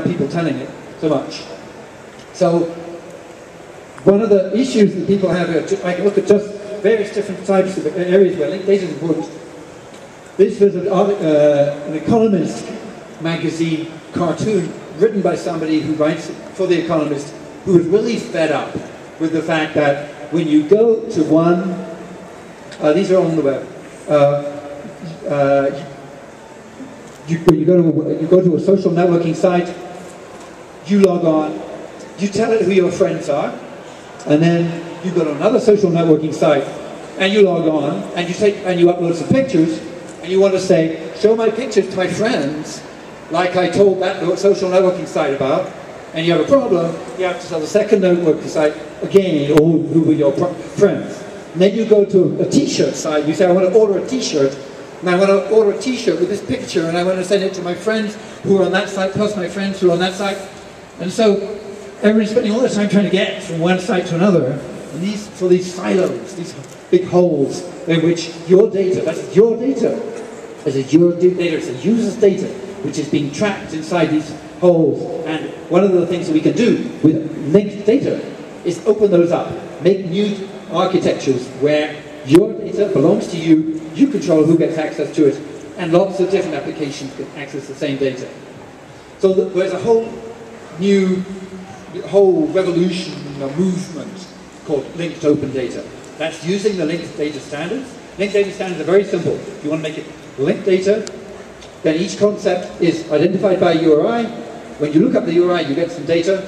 people telling it so much. So one of the issues that people have, I can look at just various different types of areas where linked data is important. This was an Economist magazine cartoon written by somebody who writes for The Economist, who was really fed up with the fact that when you go to one, these are on the web, you go to a social networking site, you log on, you tell it who your friends are, and then you go to another social networking site, and you log on, and you upload some pictures, and you want to say, show my pictures to my friends, like I told that social networking site about, and you have a problem, you have to tell the second networking site again, who were your friends. And then you go to a t-shirt site, you say, I want to order a t-shirt, and I want to order a t-shirt with this picture, and I want to send it to my friends who are on that site, plus my friends who are on that site. And so everybody's spending all their time trying to get from one site to another, and these silos, these big holes in which your data, that's your data, it's your data, it's a user's data, which is being trapped inside these holes. And one of the things that we can do with linked data is open those up, make new architectures where your data belongs to you, you control who gets access to it, and lots of different applications can access the same data. So there's a whole new revolution, a movement called linked open data. That's using the linked data standards. Linked data standards are very simple. If you want to make it linked data, then each concept is identified by URI. When you look up the URI, you get some data.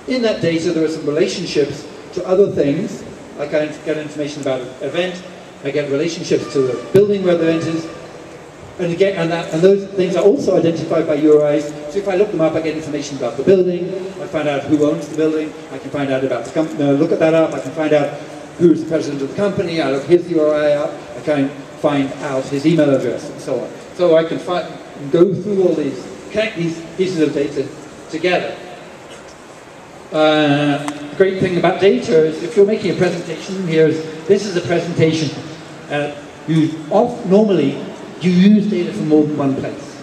In that data, there are some relationships to other things. I can get information about an event. I get relationships to the building where the event is. And those things are also identified by URIs. So if I look them up, I get information about the building. I find out who owns the building. I can find out about the company. Look at that up. I can find out who's the president of the company. I look his URI up. I can find out his email address and so on. So I can go through all these, connect these pieces of data together. The great thing about data is if you're making a presentation, this is a presentation. Normally, you use data from more than one place.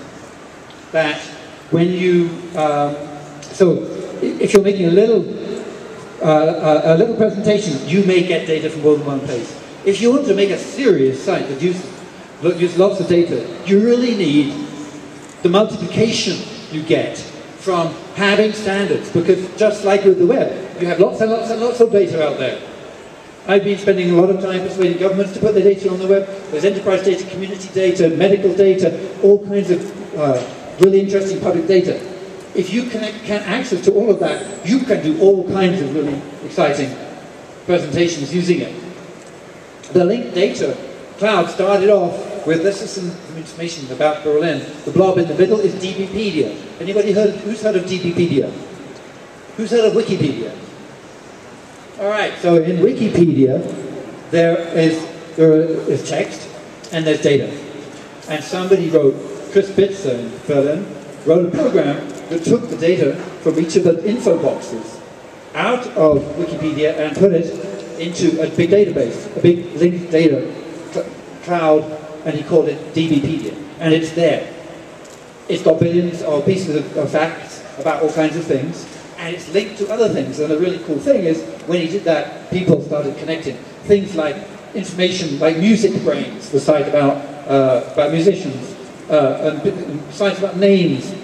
That when you, so if you're making a little presentation, you may get data from more than one place. If you want to make a serious site that uses lots of data, you really need the multiplication you get from having standards, because just like with the web, you have lots and lots and lots of data out there. I've been spending a lot of time persuading governments to put their data on the web. There's enterprise data, community data, medical data, all kinds of really interesting public data. If you can access to all of that, you can do all kinds of really exciting presentations using it. The linked data cloud started off with, this is some information about Berlin. The blob in the middle is DBpedia. Who's heard of DBpedia? Who's heard of Wikipedia? All right, so in Wikipedia, there is text and there's data. And somebody Chris Bitzer in Berlin, wrote a program that took the data from each of the info boxes out of Wikipedia and put it into a big database, a big linked data cloud, and he called it DBpedia. And it's there. It's got billions of pieces of facts about all kinds of things, and it's linked to other things. And the really cool thing is, when he did that, people started connecting things like information, like Music Brains, the site about musicians, and sites about names,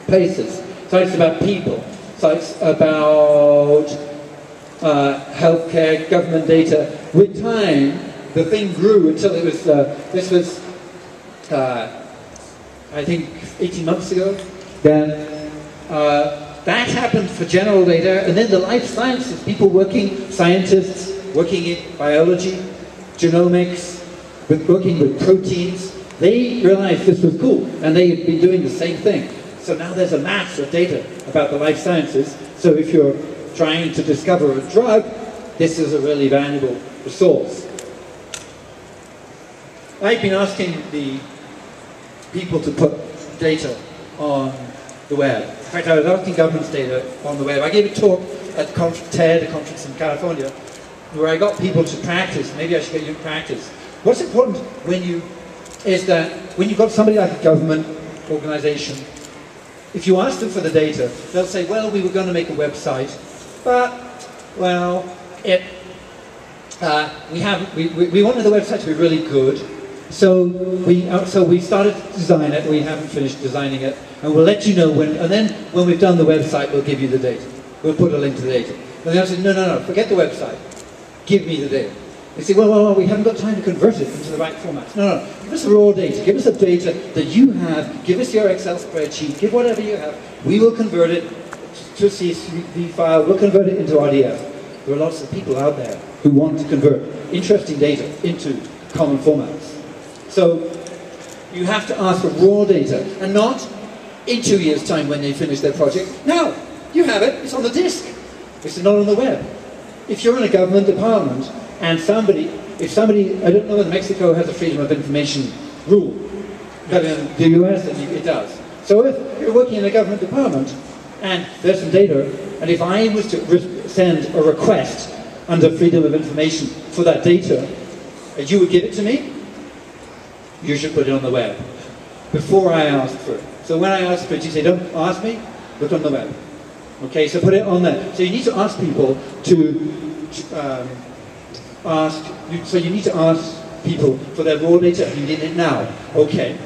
places, sites about people, sites about healthcare, government data. With time, the thing grew until it was, this was, I think, 18 months ago. Then that happened for general data, and then the life sciences, scientists working in biology, genomics, working with proteins, they realized this was cool, and they had been doing the same thing. So now there's a mass of data about the life sciences, so if you're trying to discover a drug, this is a really valuable resource. I've been asking the people to put data on the web. In fact, I was asking government's data on the web. I gave a talk at the TED, a conference in California, where I got people to practice. Maybe I should get you to practice. What's important is that when you've got somebody like a government organization If you ask them for the data, they'll say, well, we were going to make a website, but, well, we wanted the website to be really good, so we started to design it, we haven't finished designing it, and we'll let you know when, and then when we've done the website, we'll give you the data. We'll put a link to the data. And they'll say, no, forget the website, give me the data. They say, well, we haven't got time to convert it into the right format. No, give us the raw data, give us the data that you have, give us your Excel spreadsheet, give whatever you have, we will convert it to a CSV file, we'll convert it into RDF. There are lots of people out there who want to convert interesting data into common formats. So you have to ask for raw data, and not in 2 years' time when they finish their project. Now, you have it, it's on the disk. It's not on the web. If you're in a government department, and if somebody, I don't know whether Mexico has a freedom of information rule, but in the US it does. So if you're working in a government department, and there's some data, and if I was to send a request under freedom of information for that data, and you would give it to me, you should put it on the web, before I ask for it. So when I ask for it, you say, don't ask me, look on the web. Okay, so put it on there. So you need to ask people so you need to ask people for their raw data, and you need it now. Okay.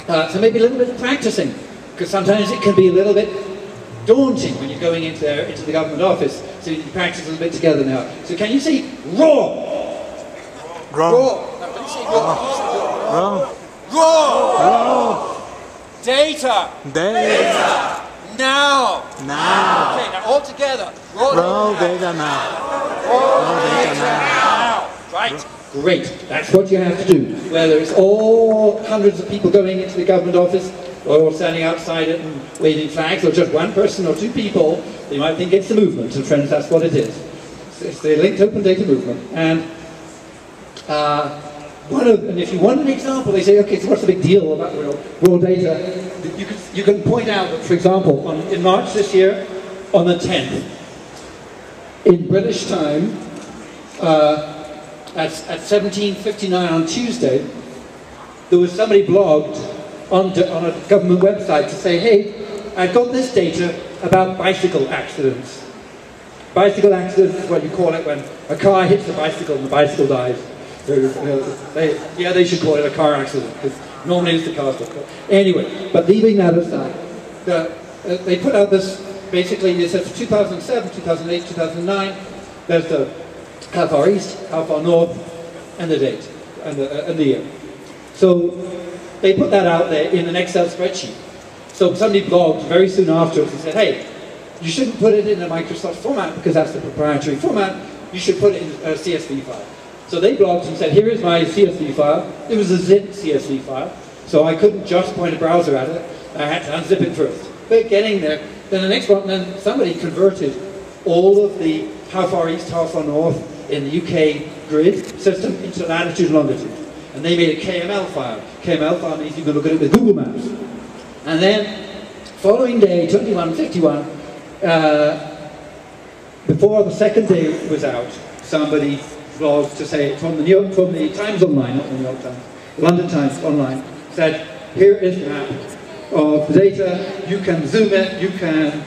So maybe a little bit of practicing, because sometimes it can be a little bit daunting when you're going into the government office. So you can practice a little bit together now. So can you say raw? Raw. Raw. No, when you say raw. Raw. Raw. Raw. Data. Data. Now. Now. Okay, now all together. Raw data now. Raw data now. Right. Great. That's what you have to do. Whether it's all hundreds of people going into the government office, or standing outside it and waving flags, or just one person or two people, you might think it's the movement. And friends, that's what it is. It's the linked open data movement. And and if you want an example, they say, okay, so what's the big deal about raw data? You can point out that, for example, in March this year, on the 10th, in British time, at 17:59 on Tuesday, there was somebody blogged on a government website to say, hey, I've got this data about bicycle accidents. Bicycle accidents is what you call it when a car hits a bicycle and the bicycle dies. They should call it a car accident, because normally it's the car stuff. Anyway, but leaving that aside, they put out this, basically, it says 2007, 2008, 2009, there's the how far east, how far north, and the date, and the year. So they put that out there in an Excel spreadsheet. So somebody blogged very soon afterwards and said, hey, you shouldn't put it in a Microsoft format because that's the proprietary format, you should put it in a CSV file. So they blogged and said, here is my CSV file. It was a zip CSV file, so I couldn't just point a browser at it, I had to unzip it first. But getting there, then the next one, then somebody converted all of the how far east, how far north in the UK grid system into latitude and longitude. And they made a KML file. KML file means you can look at it with Google Maps. And then, following day, 21:51, before the second day was out, somebody blogged to say, from the Times Online, not the New York Times, London Times Online, said, here is the map of the data, you can zoom it, you can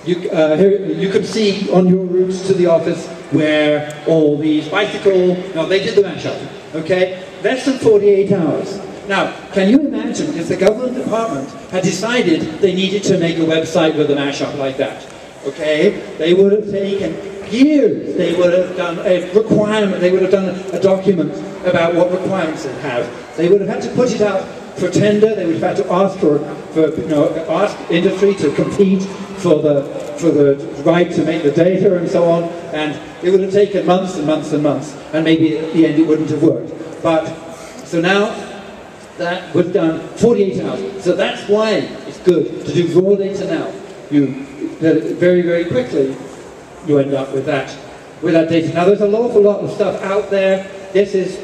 you can see on your routes to the office where all these they did the mashup, okay? Less than 48 hours. Now, can you imagine if the government department had decided they needed to make a website with a mashup like that, okay? They would have taken years. They would have done a requirement, they would have done a document about what requirements it have. They would have had to put it out for tender, they would have had to ask ask industry to compete for the right to make the data and so on, and it would have taken months and months and months, and maybe at the end it wouldn't have worked. But, so now, that was done 48 hours. So that's why it's good to do raw data now. Very, very quickly, you end up with that data. Now there's an awful lot of stuff out there. This is,